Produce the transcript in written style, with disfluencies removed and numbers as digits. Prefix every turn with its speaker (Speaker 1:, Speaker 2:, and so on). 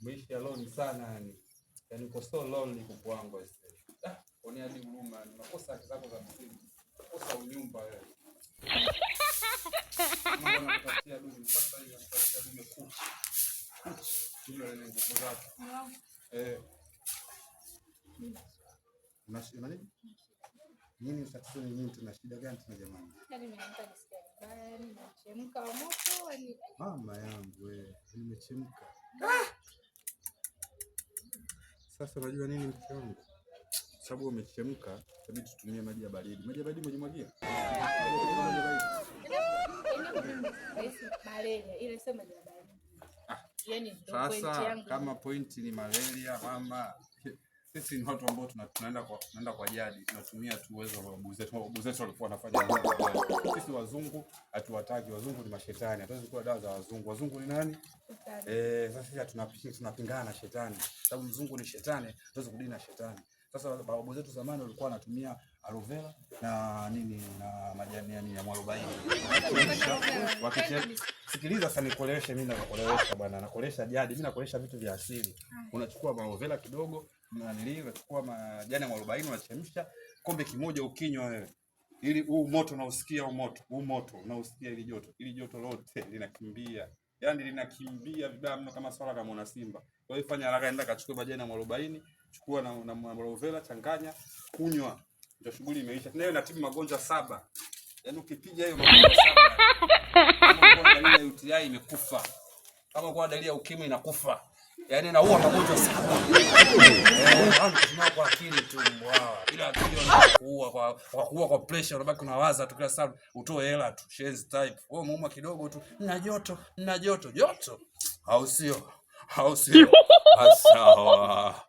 Speaker 1: Umeishi alone sana yani. Yaani uko so lonely kuku wangu aisee. Oni hadi huruma, unakosa haki zako za msingi. Unakosa unyumba wewe. Mungu anakutafutia dudu, sasa hivi anakutafutia dudu kuku. Ndio ile nguvu zake. Unasema nini? Nini tatizo ni nini? Tuna shida gani tuna jamani?
Speaker 2: Yaani nimeamka nisikia vibaya, nimechemka moto yani.
Speaker 1: Mama yangu wewe, nimechemka. Sasa unajua nini mke wangu? Sababu umechemka, inabidi tutumie maji ya baridi. Maji ya baridi umejimwagia?
Speaker 2: Malaria, ile sema maji ya baridi. Yaani ndio point
Speaker 1: yangu.
Speaker 2: Sasa
Speaker 1: kama point ni malaria mama, sisi ni watu ambao tunaenda kwa jadi, tunatumia tu uwezo wa babu zetu. Babu zetu walikuwa wanafanya nini? Sisi wazungu hatuwataki. Wazungu ni mashetani. Hatuwezi kuwa dawa za wazungu. Wazungu ni nani? Sasa sisi tunapingana na shetani. Sababu mzungu ni shetani, hatuwezi kudini na shetani. Sasa babu zetu zamani walikuwa wanatumia aloe vera na nini na majani ya mwarobaini. Sikiliza sasa nikueleweshe mimi nakuelewesha bwana. Nakuelewesha jadi, mimi nakuelewesha vitu vya asili. Unachukua aloe vera kidogo, unachukua majani ya mwarobaini unachemsha, kombe kimoja ukinywa wewe. Ili huu moto unausikia, huu moto unausikia, ili joto lote linakimbia. Yaani linakimbia vibaya mno kama swala kama una simba. Kwa hiyo fanya haraka, enda kachukue majani ya mwarobaini, chukua na aloe vera, changanya, kunywa. Ndio shughuli imeisha. Nayo inatibu magonjwa 7. Yaani ukipiga hiyo magonjwa 7. Kama kwa dalili ya UTI imekufa. Kama kwa dalili ya ukimwi inakufa. Yaani inaua magonjwa 7. Tunao kwa akili tu mbwa. Bila akili unakuua kwa pressure, unabaki unawaza tu kila saa utoe hela tu, shenzi type. Wewe muuma kidogo tu, nina joto. Au sio? Sawa.